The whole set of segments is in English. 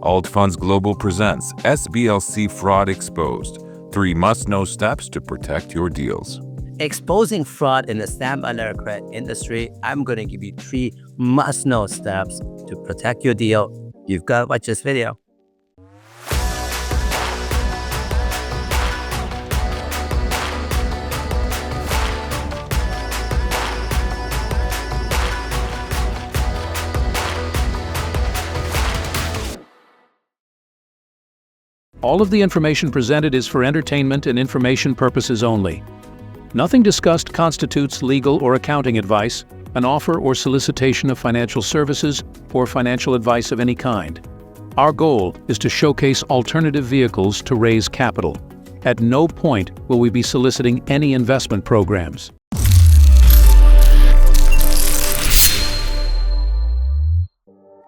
Alt Funds Global presents SBLC Fraud Exposed, 3 must-know steps to protect your deals. Exposing fraud in the stamp and letter credit industry, I'm going to give you 3 must-know steps to protect your deal. You've got to watch this video. All of the information presented is for entertainment and information purposes only. Nothing discussed constitutes legal or accounting advice, an offer or solicitation of financial services, or financial advice of any kind. Our goal is to showcase alternative vehicles to raise capital. At no point will we be soliciting any investment programs.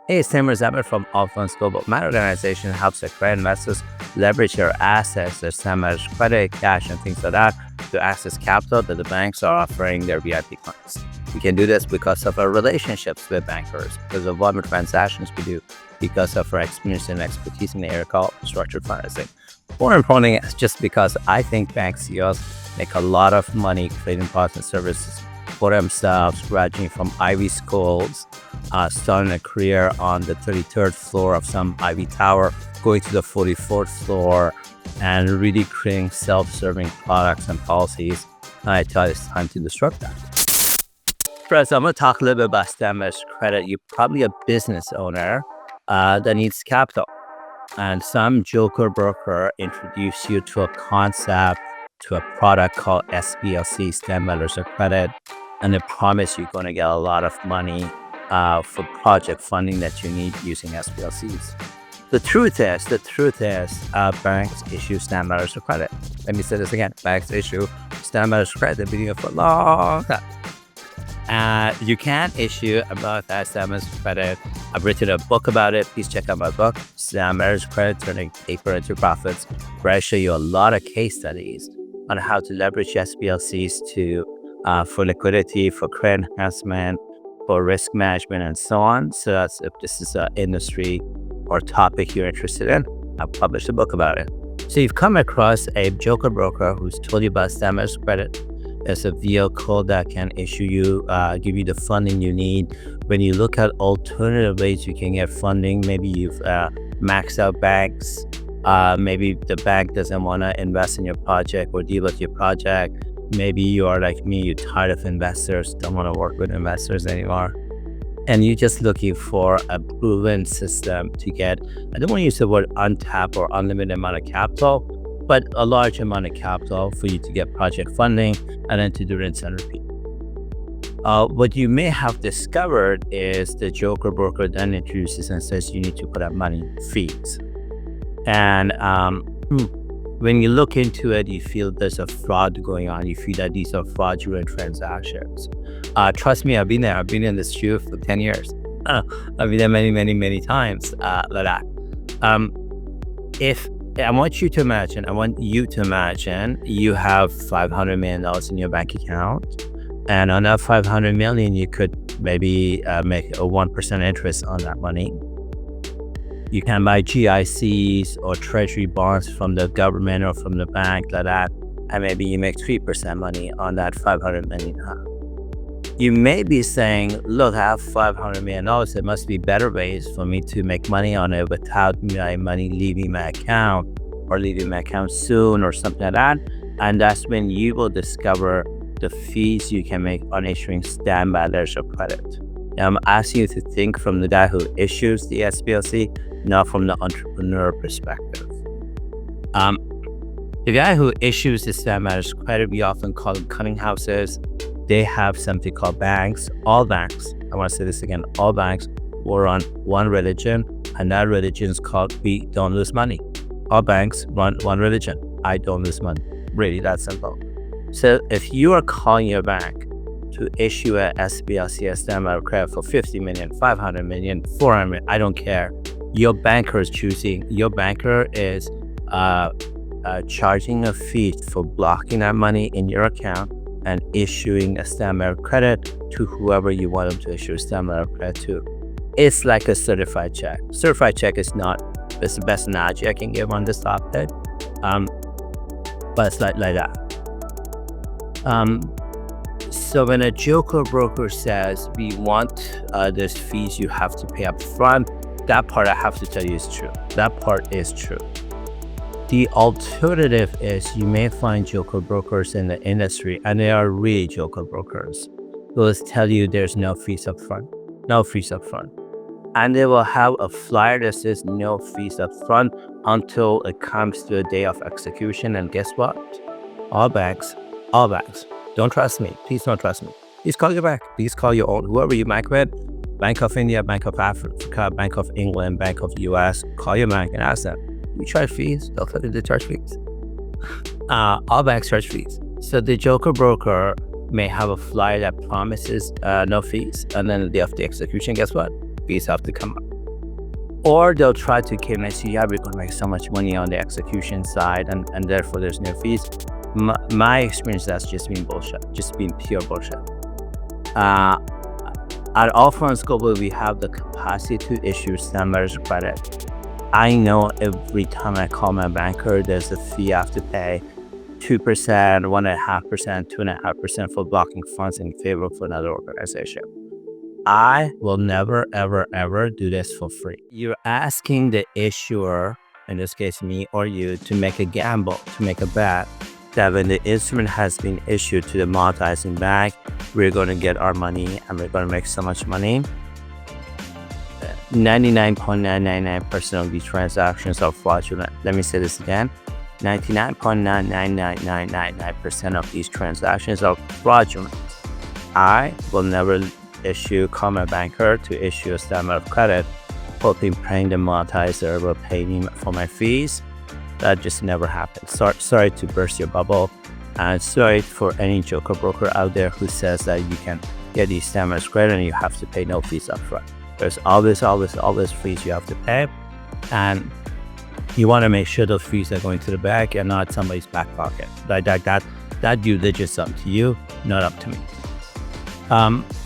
Hey, it's Tim Rizabit from Alt Funds Global. My organization helps the credit investors leverage their assets, their standard credit, cash, and things like that to access capital that the banks are offering their VIP clients. We can do this because of our relationships with bankers, because of what transactions we do, because of our experience and expertise in the area called structured financing. More importantly, it's just because I think bank CEOs make a lot of money creating products and services for themselves, graduating from Ivy schools, starting a career on the 33rd floor of some Ivy tower, going to the 44th floor, and really creating self-serving products and policies. I tell you, it's time to disrupt that. First, I'm going to talk a little bit about standard credit. You're probably a business owner that needs capital, and some joker broker introduce you to a concept, to a product called SBLC, standard letters of credit, and they promise you're going to get a lot of money for project funding that you need using SBLCs. The truth is, banks issue standard letters of credit. Let me say this again. Banks issue standard letters of credit. They've been doing it for a long time. You can't issue about that standard letters of credit. I've written a book about it. Please check out my book, Standard letters of credit, Turning Paper into Profits, where I show you a lot of case studies on how to leverage SBLCs for liquidity, for credit enhancement, for risk management, and so on. So that's, if this is an industry or topic you're interested in, I've published a book about it. So you've come across a joker broker who's told you about standard credit as a vehicle that can issue you, give you the funding you need. When you look at alternative ways you can get funding, maybe you've maxed out banks, maybe the bank doesn't want to invest in your project or deal with your project. Maybe you are like me, you're tired of investors, don't want to work with investors anymore. And you're just looking for a proven system to get, I don't want to use the word untapped or unlimited amount of capital, but a large amount of capital for you to get project funding and then to do rinse and repeat. What you may have discovered is the joker broker then introduces and says you need to put up money fees. And when you look into it, you feel there's a fraud going on. You feel that these are fraudulent transactions. Trust me, I've been there. I've been in this shoe for 10 years. I've been there many times like that. If I want you to imagine you have $500 million in your bank account. And on that $500 million, you could maybe make a 1% interest on that money. You can buy GICs or treasury bonds from the government or from the bank like that, and maybe you make 3% money on that $500 million. You may be saying, look, I have $500 million. There must be better ways for me to make money on it without my money leaving my account or leaving my account soon or something like that. And that's when you will discover the fees you can make on issuing standard letters of credit. Now, I'm asking you to think from the guy who issues the SBLC, not from the entrepreneur perspective. The guy who issues the standard letters of credit, we often call them cutting houses. They have something called banks. All banks, I want to say this again, all banks were on one religion, and that religion is called we don't lose money. All banks run one religion, I don't lose money. Really, that simple. So if you are calling your bank to issue a SBLC, a standard letter of credit for 50 million, 500 million, 400 million, I don't care. Your banker is charging a fee for blocking that money in your account and issuing a standard letter of credit to whoever you want them to issue a standard letter of credit to. It's like a certified check. Certified check is not It's the best analogy I can give on this topic. But it's like that. So when a joker broker says, we want there's fees you have to pay up front, that part I have to tell you is true. That part is true. The alternative is you may find joker brokers in the industry, and they are really joker brokers. They'll tell you there's no fees up front. No fees up front. And they will have a flyer that says no fees up front until it comes to the day of execution. And guess what? All banks, don't trust me. Please don't trust me. Please call your bank. Please call your own, whoever you bank with. Bank of India, Bank of Africa, Bank of England, Bank of US. Call your bank and ask them, you charge fees? They'll tell you they charge fees. All banks charge fees. So the joker broker may have a flyer that promises no fees, and then the day of the execution, guess what? Fees have to come up. Or they'll try to convince you, yeah, we're going to make so much money on the execution side, and therefore there's no fees. My experience, that's just been bullshit, just been pure bullshit. At Allfronts Global, we have the capacity to issue standard letters of credit. I know every time I call my banker, there's a fee I have to pay. 2%, 1.5%, 2.5% for blocking funds in favor of another organization. I will never, ever, ever do this for free. You're asking the issuer, in this case me or you, to make a gamble, to make a bet that when the instrument has been issued to the monetizing bank, we're going to get our money and we're going to make so much money. 99.999% of these transactions are fraudulent. Let me say this again. 99.99999% of these transactions are fraudulent. I will never call my banker to issue a standard of credit, hoping praying the monetizer will pay me for my fees. That just never happened. Sorry to burst your bubble, and sorry for any joker broker out there who says that you can get these standards credit and you have to pay no fees up front. There's always fees you have to pay, and you want to make sure those fees are going to the bank and not somebody's back pocket. That due diligence is up to you, not up to me.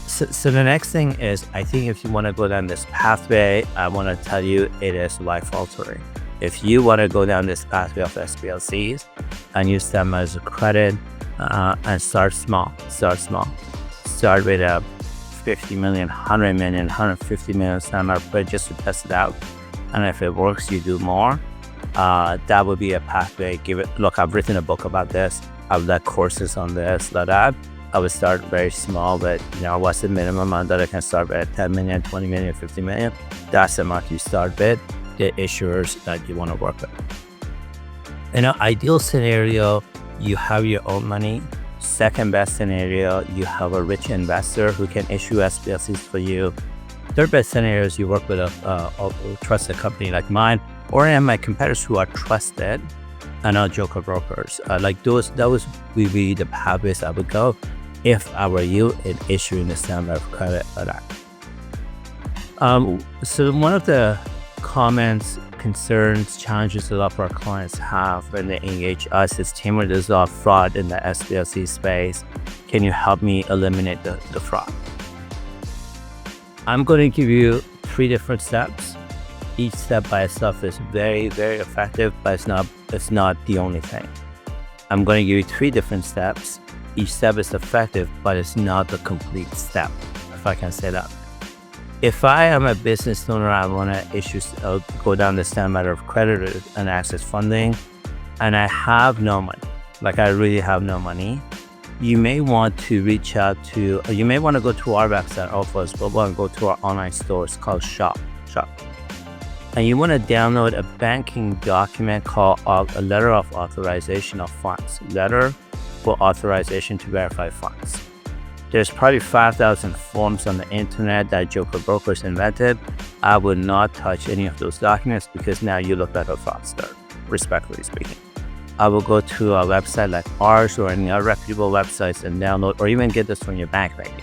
So the next thing is, I think if you want to go down this pathway, I want to tell you it is life altering. If you want to go down this pathway of SBLCs and use them as a credit and start small. Start with a 50 million, 100 million, 150 million standard credit just to test it out. And if it works, you do more. That would be a pathway. Look, I've written a book about this. I've led courses on this, that. I would start very small, but what's the minimum amount that I can start with? 10 million, 20 million, 50 million. That's the amount you start with, the issuers that you want to work with. In an ideal scenario, you have your own money. Second best scenario, you have a rich investor who can issue SBLCs for you. Third best scenario is you work with a trusted company like mine, or my competitors who are trusted and not joker brokers. That would be the pathways I would go if I were you in issuing the standard of credit for that. So one of the comments, concerns, challenges a lot of our clients have when they engage us is, Tamer, there's a lot of fraud in the SBLC space. Can you help me eliminate the fraud? I'm going to give you 3 different steps. Each step by itself is very, very effective, but it's not the only thing. I'm going to give you 3 different steps. Each step is effective, but it's not the complete step, if I can say that. If I am a business owner, I want to go down the standard of credit and access funding, and I have no money, I really have no money, you may want to go to our website, Allfronts Global, and go to our online store. It's called Shop. And you want to download a banking document called a letter of authorization of funds. Letter for authorization to verify funds. There's probably 5,000 forms on the internet that joker brokers invented. I would not touch any of those documents because now you look like a fraudster, respectfully speaking. I will go to a website like ours or any other reputable websites and download, or even get this from your bank maybe.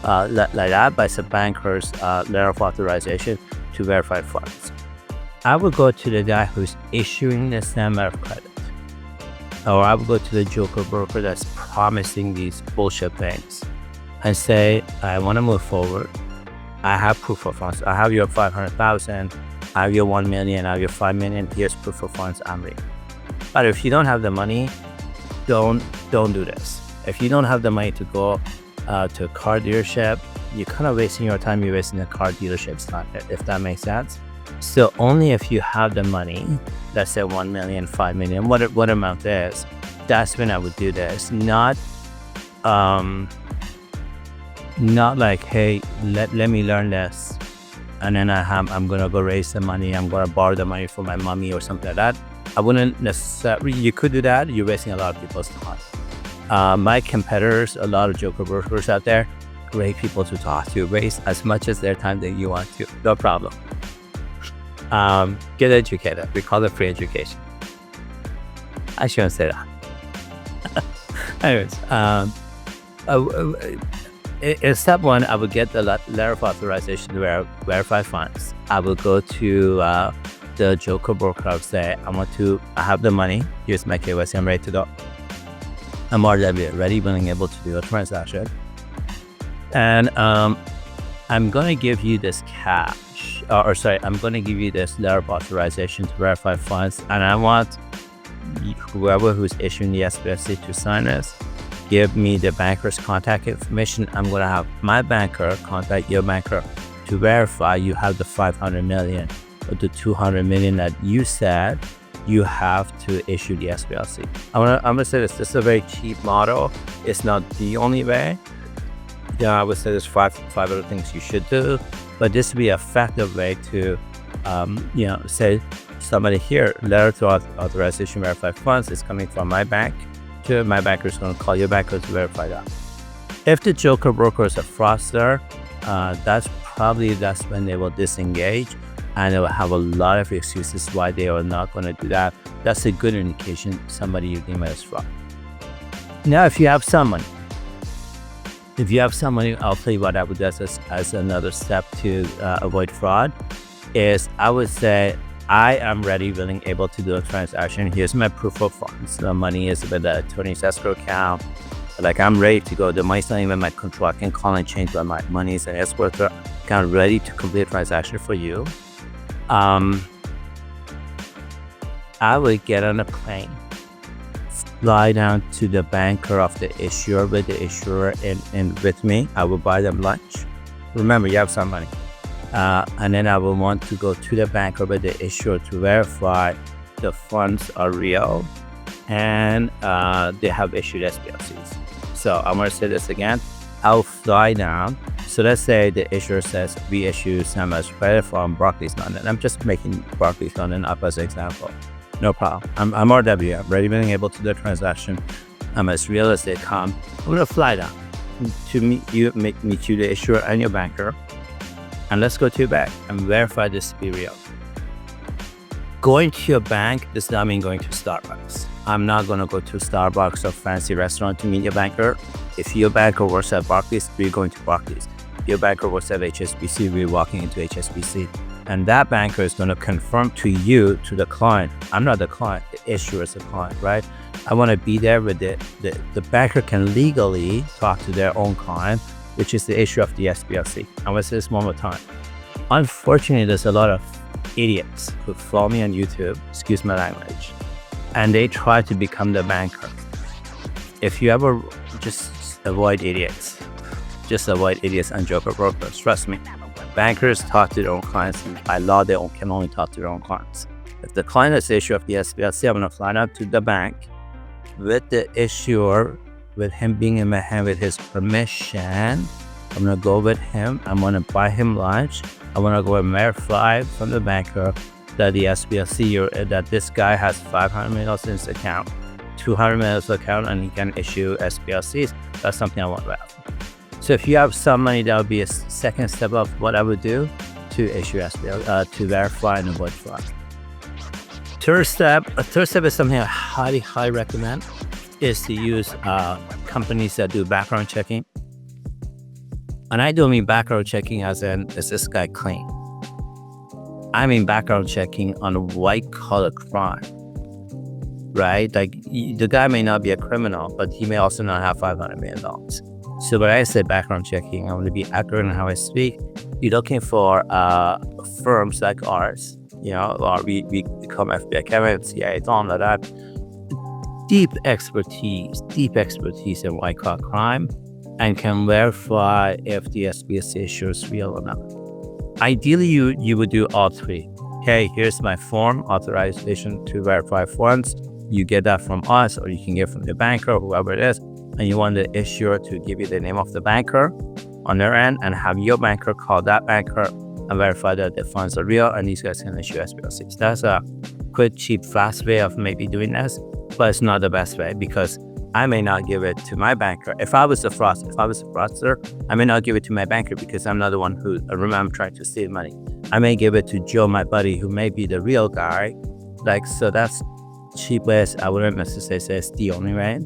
Like that, but it's a banker's letter of authorization to verify funds. I would go to the guy who's issuing the standard of credit. Or I would go to the joker broker that's promising these bullshit things and say, I want to move forward. I have proof of funds. I have your 500,000. I have your 1 million, I have your 5 million, here's proof of funds, I'm ready. But if you don't have the money, don't do this. If you don't have the money to go to a car dealership, you're kind of wasting your time, you're wasting the car dealership's time, if that makes sense. So only if you have the money, let's say 1 million, 5 million, what amount is, that's when I would do this. Not like, hey, let me learn this, and then I'm gonna go raise the money, I'm gonna borrow the money from my mommy or something like that. I wouldn't necessarily, you could do that, you're wasting a lot of people's time. My competitors, a lot of joker brokers out there, great people to talk to, waste as much as their time that you want to, no problem. Get educated, we call it free education. I shouldn't say that. Anyways, in step one, I would get the letter of authorization to verify funds. I will go to the joker broker. I would say, I have the money. Here's my KYC. I'm ready to go. I'm already ready, willing, able to do a transaction. And I'm going to give you this cash, I'm going to give you this letter of authorization to verify funds. And I want whoever who's issuing the SBLC to sign this, give me the banker's contact information. I'm going to have my banker contact your banker to verify you have the 500 million or the 200 million that you said you have to issue the SBLC. I'm gonna say this is a very cheap model. It's not the only way. Yeah, I would say there's five other things you should do, but this would be an effective way to, say somebody here, letter to authorization verify funds is coming from my bank. My banker is going to call your banker to verify that. If the joker broker is a fraudster, that's when they will disengage, and they will have a lot of excuses why they are not going to do that. That's a good indication somebody you deem as fraud. Now, if you have someone, I'll tell you what I would do as another step to avoid fraud. Is I would say, I am ready, willing, able to do a transaction. Here's my proof of funds. The money is with the attorney's escrow account. Like, I'm ready to go. The money's not even my control. I can call and change where my money is in escrow account, ready to complete a transaction for you. I would get on a plane, fly down to the banker of the issuer with the issuer in with me. I will buy them lunch. Remember, you have some money. And then I will want to go to the banker with the issuer to verify the funds are real and they have issued SBLCs. So I'm going to say this again. I'll fly down. So let's say the issuer says we issue some as credit from Barclays London. I'm just making Barclays London up as an example. No problem. I'm RW. I'm ready, being able to do the transaction. I'm as real as they come. I'm going to fly down to meet you, the issuer and your banker. And let's go to your bank and verify this to be real. Going to your bank does not mean going to Starbucks. I'm not going to go to Starbucks or fancy restaurant to meet your banker. If your banker works at Barclays, we're going to Barclays. Your banker works at HSBC, we're walking into HSBC. And that banker is going to confirm to you, to the client. I'm not the client, the issuer is the client, right? I want to be there with the banker can legally talk to their own client, which is the issue of the SBLC. I'm going to say this one more time. Unfortunately, there's a lot of idiots who follow me on YouTube, excuse my language, and they try to become the banker. If you ever just avoid idiots, and joker brokers, trust me. Bankers talk to their own clients, and by law, they can only talk to their own clients. If the client has the issue of the SBLC, I'm going to fly out to the bank with the issuer, with him being in my hand with his permission. I'm going to go with him. I'm going to buy him lunch. I want to go and verify from the banker that the SBLC, that this guy has 500 million in his account, 200 million in his account, and he can issue SBLCs. That's something I want to have. So if you have some money, that would be a second step of what I would do to issue SBL, to verify and avoid fraud. Third step is something I highly recommend, is to use companies that do background checking. And I don't mean background checking as in, is this guy clean? I mean background checking on white collar crime, right? Like, the guy may not be a criminal, but he may also not have $500 million. So when I say background checking, I want to be accurate in how I speak. You're looking for firms like ours or we become FBI cameras, CIA, all of that. Deep expertise in white collar crime, and can verify if the SBLC issue is real or not. Ideally, you would do all three. Okay, here's my form, authorization to verify funds. You get that from us, or you can get from the banker, whoever it is, and you want the issuer to give you the name of the banker on their end, and have your banker call that banker and verify that the funds are real, and these guys can issue SBLCs. That's a quick, cheap, fast way of maybe doing this, but it's not the best way, because I may not give it to my banker. If I was a fraudster, I may not give it to my banker because I'm not the one who, remember, I'm trying to steal money. I may give it to Joe, my buddy, who may be the real guy. So that's cheapest. I wouldn't necessarily say it's the only way.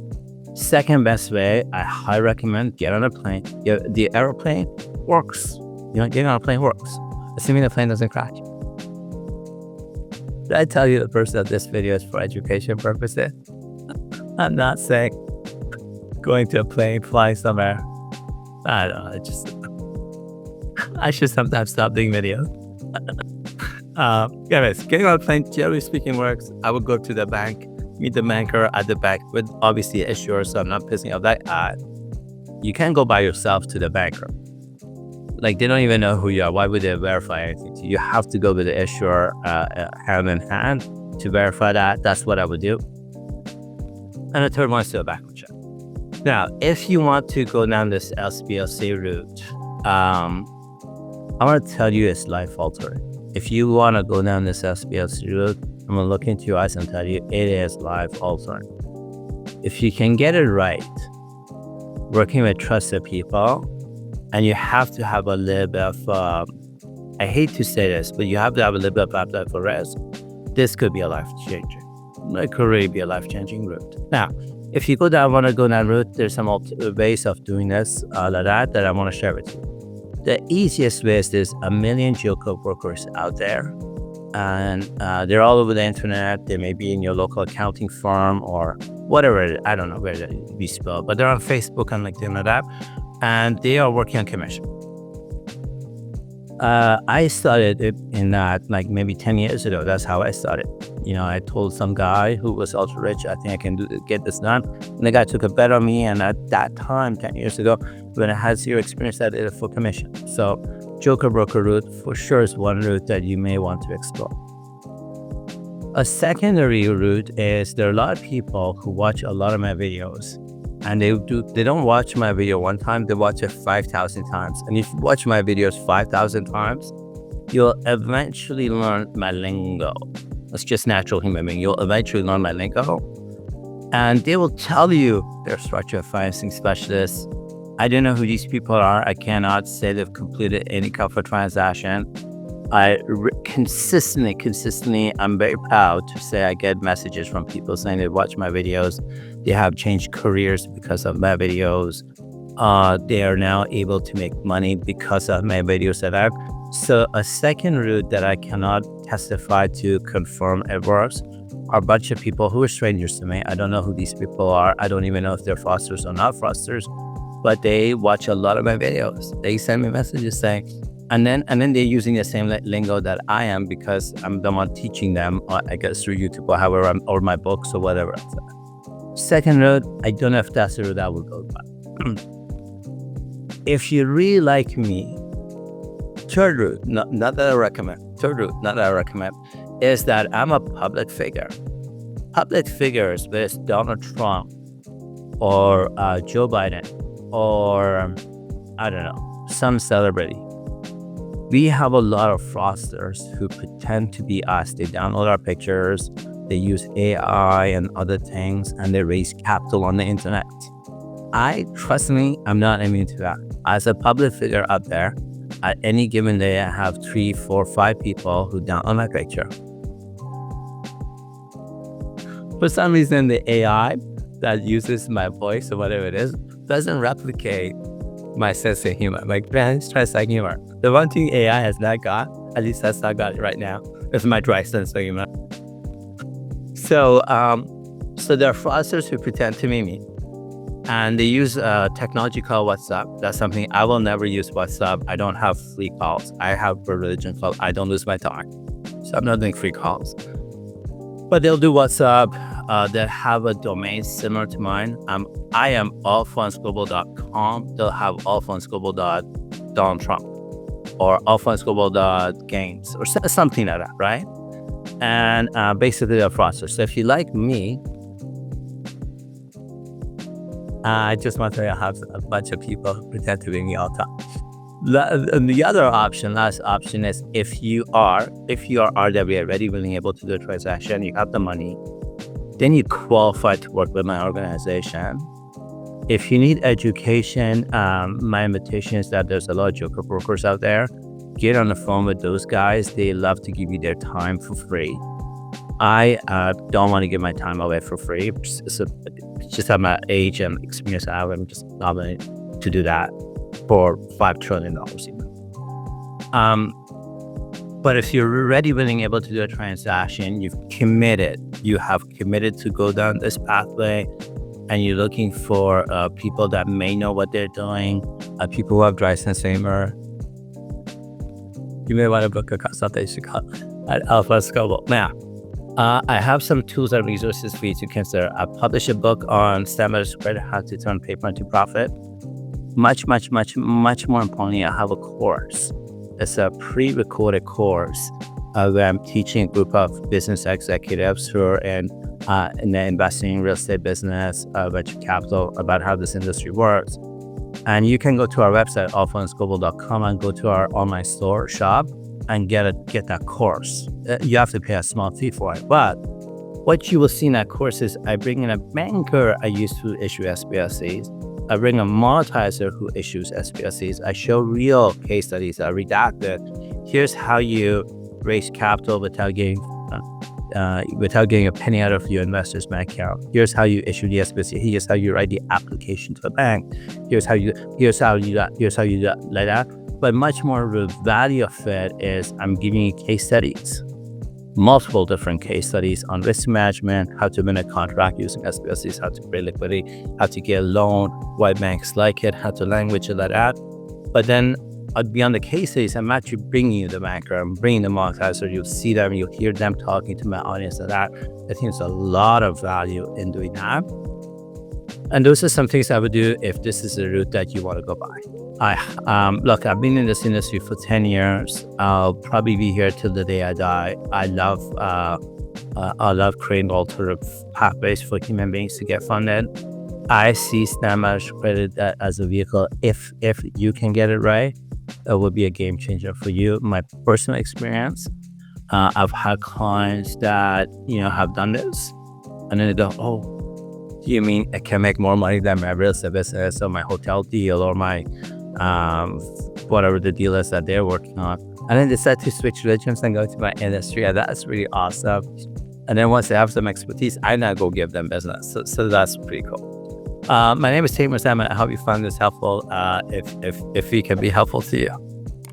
Second best way, I highly recommend get on a plane. The airplane works. Getting on a plane works, assuming the plane doesn't crash. Did I tell you the person that this video is for education purposes? I'm not saying going to a plane, flying somewhere. I don't know. I should sometimes stop doing videos. Anyways, getting on a plane, generally speaking, works. I would go to the bank, meet the banker at the bank with obviously an issuer, so I'm not pissing off that guy. You can't go by yourself to the banker. They don't even know who you are. Why would they verify anything to you? You have to go with the issuer hand in hand to verify that. That's what I would do. And the third one is to a background check. Now, if you want to go down this SBLC route, I want to tell you it's life altering. If you want to go down this SBLC route, I'm going to look into your eyes and tell you it is life altering. If you can get it right, working with trusted people, and you have to have a little bit of, I hate to say this, but you have to have a little bit of appetite for risk, this could be a life changer. It could really be a life-changing route. Now, if you want to go down route, there's some ways of doing this, that I want to share with you. The easiest way is there's a million geocode brokers out there, and they're all over the internet. They may be in your local accounting firm or whatever. I don't know where they be spelled, but they're on Facebook and LinkedIn and that, and they are working on commission. I started it in that maybe 10 years ago. That's how I started. I told some guy who was ultra rich, I think I can get this done. And the guy took a bet on me. And at that time, 10 years ago, when I had zero experience, I did it for commission. So Joker broker route for sure is one route that you may want to explore. A secondary route is there are a lot of people who watch a lot of my videos. And they don't watch my video one time, they watch it 5,000 times. And if you watch my videos 5,000 times, you'll eventually learn my lingo. It's just natural human being. You'll eventually learn my lingo. And they will tell you they're structured financing specialists. I don't know who these people are. I cannot say they've completed any kind of transaction. I consistently, I'm very proud to say I get messages from people saying they watch my videos. They have changed careers because of my videos. They are now able to make money because of my videos that I've. So a second route that I cannot testify to confirm it works are a bunch of people who are strangers to me. I don't know who these people are. I don't even know if they're fraudsters or not fraudsters, but they watch a lot of my videos. They send me messages saying, and then they're using the same lingo that I am because I'm the one teaching them, I guess through YouTube or however, or my books or whatever. Second route, I don't know if that's the route I would go by. If you really like me, third route, not that I recommend, is that I'm a public figure. Public figures, whether it's Donald Trump or Joe Biden or, I don't know, some celebrity. We have a lot of fraudsters who pretend to be us. They download our pictures, they use AI and other things, and they raise capital on the internet. Trust me, I'm not immune to that. As a public figure out there, at any given day, I have 3, 4, 5 people who download my picture. For some reason, the AI that uses my voice or whatever it is doesn't replicate my sense of humor. Like, man, it's just like humor. The one thing AI has not got, at least that's not got it right now, is my dry sense of humor. So there are fraudsters who pretend to be me. And they use technology called WhatsApp. That's something I will never use WhatsApp. I don't have free calls. I have a religion call. I don't lose my time. So I'm not doing free calls. But they'll do WhatsApp. They have a domain similar to mine. I am allfundsglobal.com. They'll have allfundsglobal.Donald Trump or allfundsglobal.games or something like that, right? And basically they're fraudsters. So if you like me, I just want to have a bunch of people pretend to be me all the time. The other option, last option, is if you are RWA, ready, willing, able to do a transaction, you have the money, then you qualify to work with my organization. If you need education, my invitation is that there's a lot of joker brokers out there. Get on the phone with those guys. They love to give you their time for free. I don't want to give my time away for free. Just at my age and experience I have, I'm just not willing to do that for $5 trillion even. But if you're ready, willing, able to do a transaction, you have committed to go down this pathway, and you're looking for people that may know what they're doing, people who have dry sense of humor, you may want to book a consultation call at Alpha Global. Now, I have some tools and resources for you to consider. I published a book on standardized credit, how to turn paper into profit. Much more importantly, I have a course. It's a pre-recorded course where I'm teaching a group of business executives who are in the investing in real estate business, venture capital, about how this industry works. And you can go to our website, allfundsglobal.com, and go to our online store shop and get that course. You have to pay a small fee for it. But what you will see in that course is I bring in a banker I used to issue SBLCs. I bring a monetizer who issues SBLCs. I show real case studies. I redacted. Here's how you raise capital without getting a penny out of your investor's bank account. Here's how you issue the SBLC. Here's how you write the application to the bank. Here's how you do that, like that. But much more of the value of it is I'm giving you case studies, multiple different case studies on risk management, how to win a contract using SBLCs, how to create liquidity, how to get a loan, why banks like it, how to language it like that. But then beyond the case studies, I'm actually bringing you the banker, I'm bringing the monetizer. You'll see them, you'll hear them talking to my audience like that. I think there's a lot of value in doing that. And those are some things I would do if this is the route that you want to go by. Look, I've been in this industry for 10 years. I'll probably be here till the day I die. I love creating alternative pathways for human beings to get funded. I see standardized credit as a vehicle. If you can get it right, it will be a game changer for you. My personal experience, I've had clients that have done this, and then they go, "Oh, do you mean I can make more money than my real estate business or my hotel deal or my whatever the deal is that they're working on?" And then they decide to switch religions and go to my industry, and that's really awesome. And then once they have some expertise, I now go give them business. So that's pretty cool. My name is Tamer Salmon. I hope you find this helpful. If we can be helpful to you,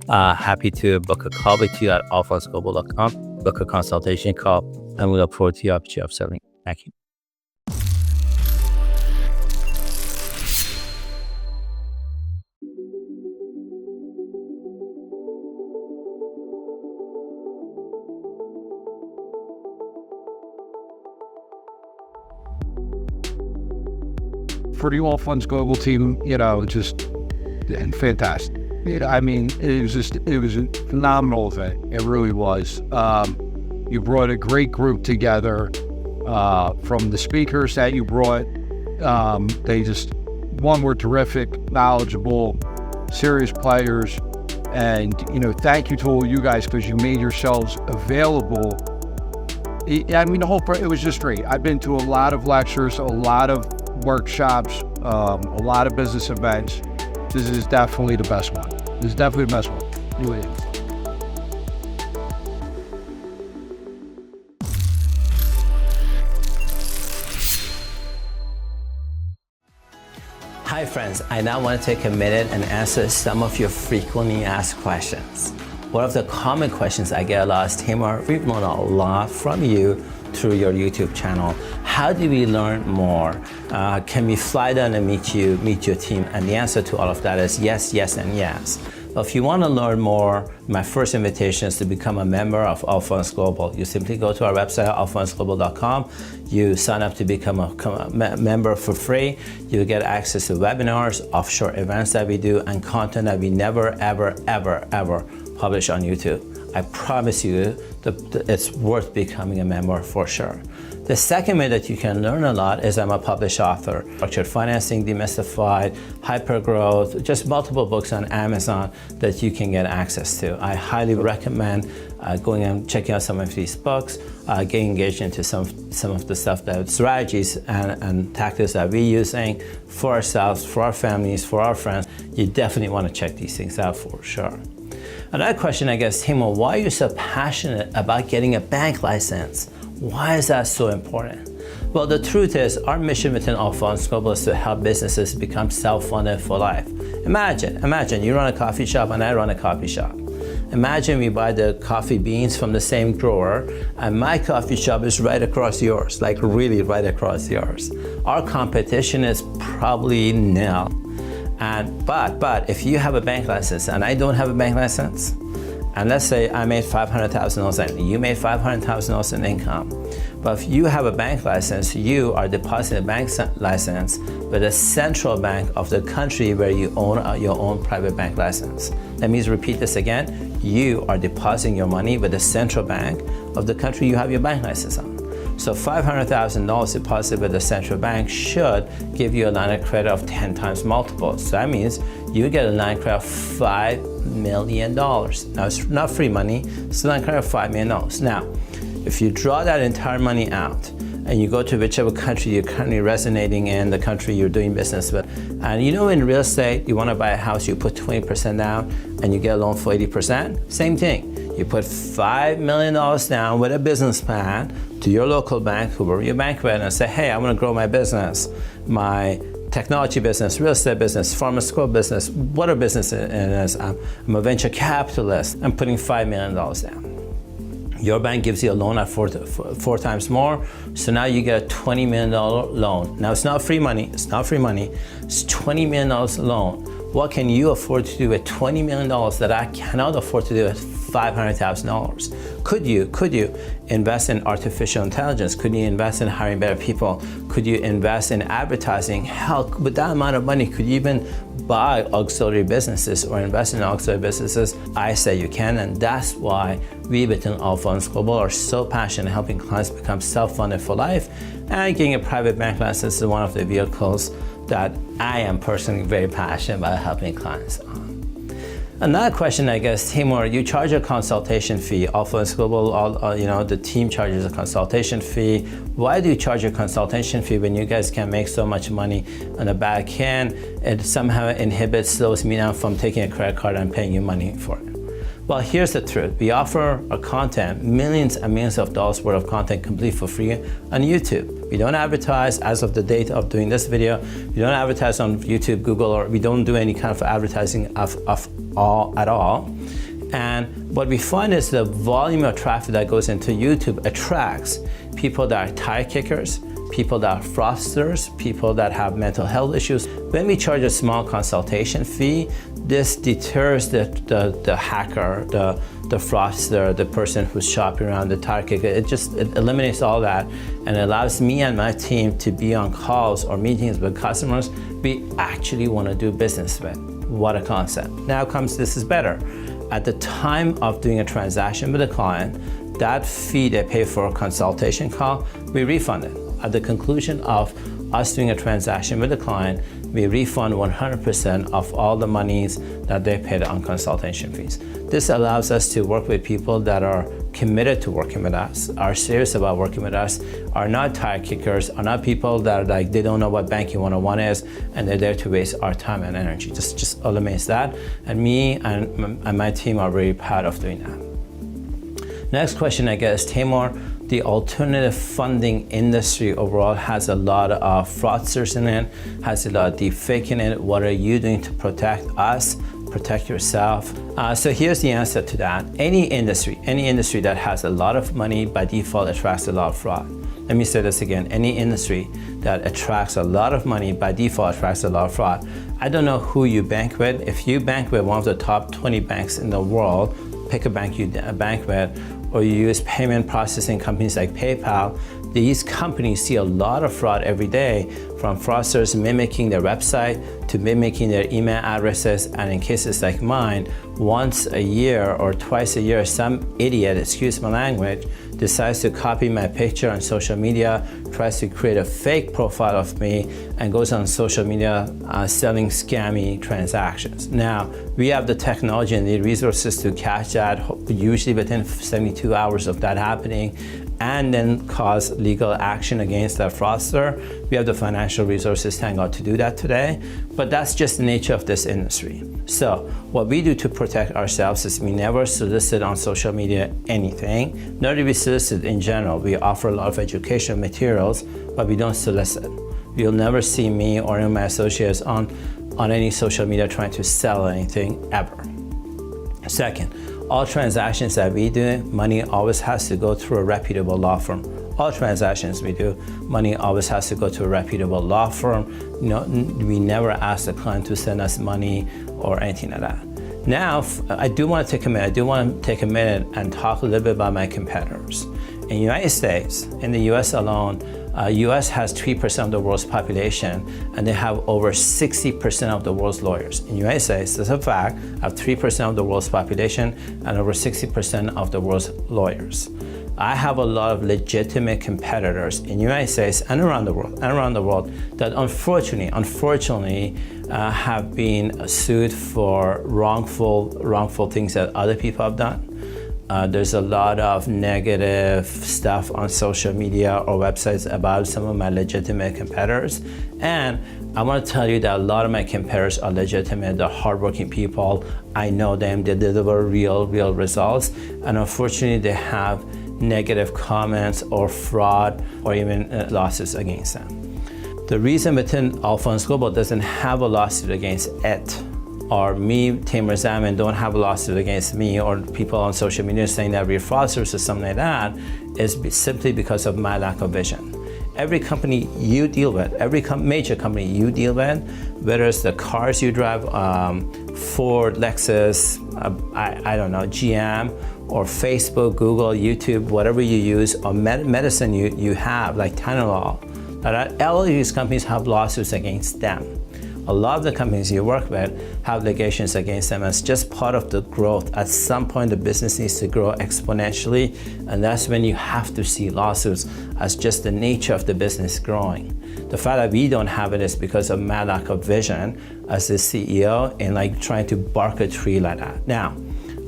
happy to book a call with you at allfundsglobal.com, book a consultation call, and we look forward to your opportunity of selling. Thank you. For the All Funds Global team, just fantastic. I mean, it was a phenomenal event. It really was. You brought a great group together. From the speakers that you brought, they were terrific, knowledgeable, serious players. And, thank you to all you guys because you made yourselves available. I mean, it was just great. I've been to a lot of lectures, a lot of workshops, a lot of business events. This is definitely the best one. This is definitely the best one. It really is. Hi friends, I now want to take a minute and answer some of your frequently asked questions. One of the common questions I get a lot is, Tamer, we've learned a lot from you through your YouTube channel. How do we learn more? Can we fly down and meet your team? And the answer to all of that is yes, yes, and yes. Well, if you want to learn more, my first invitation is to become a member of All Funds Global. You simply go to our website, allfundsglobal.com. You sign up to become a member for free. You get access to webinars, offshore events that we do, and content that we never, ever, ever, ever publish on YouTube. I promise you that it's worth becoming a member for sure. The second way that you can learn a lot is I'm a published author. Structured Financing, Demystified, Hypergrowth, just multiple books on Amazon that you can get access to. I highly recommend going and checking out some of these books, getting engaged into some of the stuff, that strategies and tactics that we're using for ourselves, for our families, for our friends. You definitely want to check these things out for sure. Another question, I guess, Timo, why are you so passionate about getting a bank license? Why is that so important? Well, the truth is, our mission within All Funds Global is to help businesses become self-funded for life. Imagine you run a coffee shop and I run a coffee shop. Imagine we buy the coffee beans from the same grower and my coffee shop is right across yours, like really right across yours. Our competition is probably nil. But if you have a bank license and I don't have a bank license, and let's say I made $500,000 and you made $500,000 in income, but if you have a bank license, you are depositing a bank license with a central bank of the country where you own your own private bank license. Let me repeat this again. You are depositing your money with the central bank of the country you have your bank license on. So $500,000 deposited with the central bank should give you a line of credit of 10 times multiple. So that means you get a line of credit of $5 million. Now, it's not free money, it's a line of credit of $5 million. Now, if you draw that entire money out and you go to whichever country you're currently resonating in, the country you're doing business with, and you know in real estate, you want to buy a house, you put 20% down and you get a loan for 80%, same thing. You put $5 million down with a business plan to your local bank, whoever your bank with, and say, hey, I want to grow my business, my technology business, real estate business, pharmaceutical business, whatever business it is. I'm a venture capitalist. I'm putting $5 million down. Your bank gives you a loan at four times more, so now you get a $20 million loan. Now it's not free money, it's $20 million loan. What can you afford to do with $20 million that I cannot afford to do with $500,000? Could you invest in artificial intelligence? Could you invest in hiring better people? Could you invest in advertising? Hell, with that amount of money, could you even buy auxiliary businesses or invest in auxiliary businesses? I say you can, and that's why we within All Funds Global are so passionate in helping clients become self-funded for life, and getting a private bank license is one of the vehicles that I am personally very passionate about helping clients on. Another question, I guess, Timur, you charge a consultation fee. All Funds Global, the team charges a consultation fee. Why do you charge a consultation fee when you guys can make so much money on the back end? It somehow slows me down from taking a credit card and paying you money for it. Well, here's the truth. We offer our content, millions and millions of dollars worth of content completely for free on YouTube. We don't advertise as of the date of doing this video. We don't advertise on YouTube, Google, or we don't do any kind of advertising at all. And what we find is the volume of traffic that goes into YouTube attracts people that are tire kickers, people that are fraudsters, people that have mental health issues. When we charge a small consultation fee, this deters the hacker, the fraudster, the person who's shopping around, the tire kicker. It eliminates all that and allows me and my team to be on calls or meetings with customers we actually want to do business with. What a concept. Now comes, this is better. At the time of doing a transaction with a client, that fee they pay for a consultation call, we refund it. At the conclusion of us doing a transaction with a client, we refund 100% of all the monies that they paid on consultation fees. This allows us to work with people that are committed to working with us, are serious about working with us, are not tire kickers, are not people that are like, they don't know what banking 101 is, and they're there to waste our time and energy. Just eliminates that. And me and my team are very proud of doing that. Next question, I guess, Timur, the alternative funding industry overall has a lot of fraudsters in it, has a lot of deep fake in it. What are you doing to protect us, protect yourself? So here's the answer to that. Any industry that has a lot of money by default attracts a lot of fraud. Let me say this again, any industry that attracts a lot of money by default attracts a lot of fraud. I don't know who you bank with. If you bank with one of the top 20 banks in the world, pick a bank you bank with, or you use payment processing companies like PayPal, these companies see a lot of fraud every day, from fraudsters mimicking their website to mimicking their email addresses, and in cases like mine, once a year or twice a year, some idiot, excuse my language, decides to copy my picture on social media, tries to create a fake profile of me, and goes on social media selling scammy transactions. Now, we have the technology and the resources to catch that, usually within 72 hours of that happening, and then cause legal action against that fraudster. We have the financial resources, thank God, to do that today, but that's just the nature of this industry. So what we do to protect ourselves is we never solicit on social media anything, nor do we solicit in general. We offer a lot of educational materials, but we don't solicit. You'll never see me or any of my associates on any social media trying to sell anything, ever. Second, all transactions that we do, money always has to go through a reputable law firm. All transactions we do, money always has to go to a reputable law firm. You know, we never ask the client to send us money or anything like that. Now, I do want to take a minute and talk a little bit about my competitors. In the United States, in the US alone, US has 3% of the world's population, and they have over 60% of the world's lawyers. In the United States, that's a fact, have 3% of the world's population and over 60% of the world's lawyers. I have a lot of legitimate competitors in the United States and around the world, that unfortunately have been sued for wrongful things that other people have done. There's a lot of negative stuff on social media or websites about some of my legitimate competitors. And I want to tell you that a lot of my competitors are legitimate. They're hardworking people. I know them. They deliver real results. And unfortunately, they have negative comments or fraud or even lawsuits against them. The reason within Allfunds Global doesn't have a lawsuit against it, or me, Tamer Zaman, don't have a lawsuit against me, or people on social media saying that we're fraudsters or something like that, is simply because of my lack of vision. Every company you deal with, every major company you deal with, whether it's the cars you drive, Ford, Lexus, I don't know, GM, or Facebook, Google, YouTube, whatever you use, or medicine you have, like Tylenol, all of these companies have lawsuits against them. A lot of the companies you work with have litigations against them as just part of the growth. At some point, the business needs to grow exponentially, and that's when you have to see lawsuits as just the nature of the business growing. The fact that we don't have it is because of my lack of vision as the CEO and like trying to bark a tree like that. Now,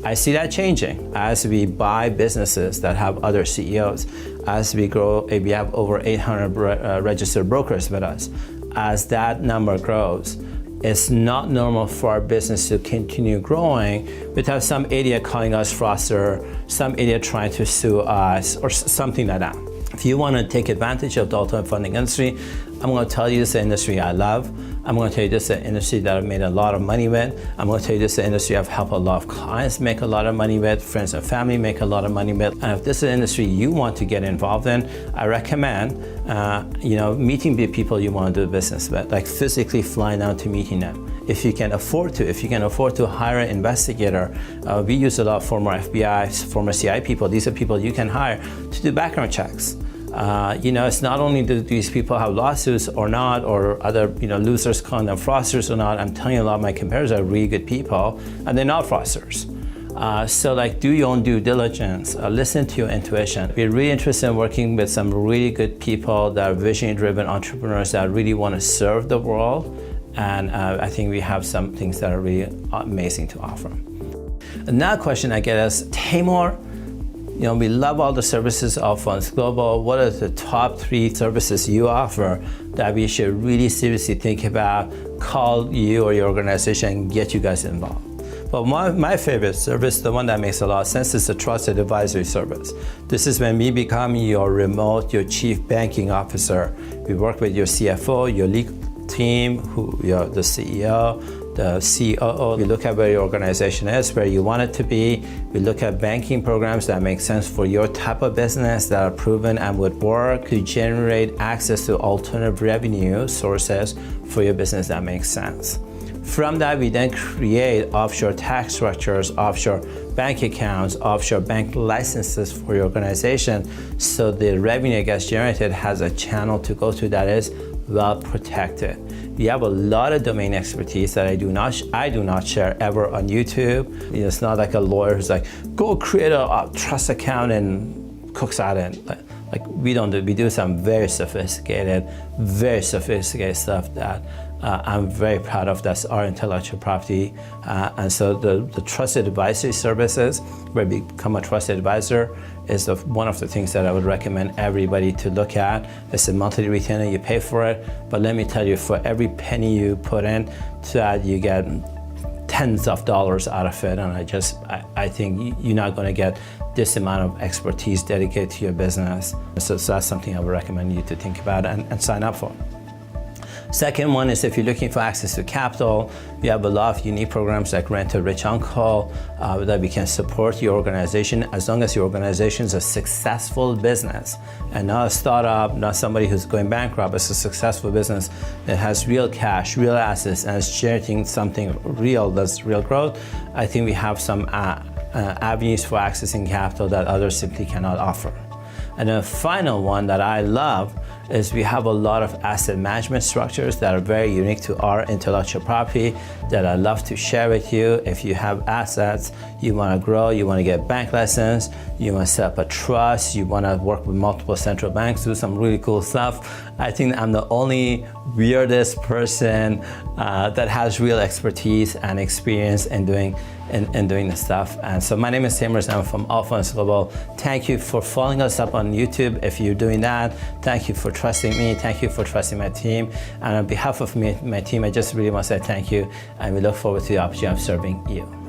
I see that changing as we buy businesses that have other CEOs, as we grow. We have over 800 registered brokers with us. As that number grows, it's not normal for our business to continue growing without some idiot calling us fraudster, some idiot trying to sue us, or something like that. If you want to take advantage of the alternative funding industry, I'm going to tell you this is an industry I love. I'm going to tell you this is an industry that I've made a lot of money with. I'm going to tell you this is an industry I've helped a lot of clients make a lot of money with, friends and family make a lot of money with. And if this is an industry you want to get involved in, I recommend meeting the people you want to do business with, like physically flying out to meeting them. If you can afford to hire an investigator, we use a lot of former FBI, former CIA people. These are people you can hire to do background checks. It's not only do these people have lawsuits or not, or other losers calling them fraudsters or not. I'm telling you, a lot of my competitors are really good people, and they're not fraudsters. So do your own due diligence, listen to your intuition. We're really interested in working with some really good people that are vision-driven entrepreneurs that really want to serve the world, and I think we have some things that are really amazing to offer. Another question I get is, Tamer, we love all the services of Allfunds Global. What are the top 3 services you offer that we should really seriously think about, call you or your organization and get you guys involved? But my favorite service, the one that makes a lot of sense, is the trusted advisory service. This is when we become your chief banking officer. We work with your CFO, your legal team, the CEO, the COO. We look at where your organization is, where you want it to be. We look at banking programs that make sense for your type of business, that are proven and would work to generate access to alternative revenue sources for your business that makes sense. From that, we then create offshore tax structures, offshore bank accounts, offshore bank licenses for your organization, so the revenue that gets generated has a channel to go to that is well protected. We have a lot of domain expertise that I do not share ever on YouTube. It's not like a lawyer who's like, go create a trust account and cooks at it. Like we don't do. We do some very sophisticated stuff that I'm very proud of. That's our intellectual property. And so the trusted advisory services, where we become a trusted advisor, is one of the things that I would recommend everybody to look at. It's a monthly retainer, you pay for it, but let me tell you, for every penny you put in to that, you get tens of dollars out of it. And I think you're not gonna get this amount of expertise dedicated to your business. So that's something I would recommend you to think about and sign up for. Second one is if you're looking for access to capital, we have a lot of unique programs like Rent a Rich Uncle that we can support your organization as long as your organization is a successful business and not a startup, not somebody who's going bankrupt. It's a successful business that has real cash, real assets, and is generating something real, that's real growth. I think we have some avenues for accessing capital that others simply cannot offer. And the final one that I love is we have a lot of asset management structures that are very unique to our intellectual property that I love to share with you. If you have assets, you want to grow, you want to get bank license, you want to set up a trust, you want to work with multiple central banks, do some really cool stuff. I think I'm the only weirdest person that has real expertise and experience in doing this stuff. And so my name is Taimur. I'm from Alphonse Global. Thank you for following us up on YouTube. If you're doing that, thank you for trusting me. Thank you for trusting my team. And on behalf of my team, I just really want to say thank you. And we look forward to the opportunity of serving you.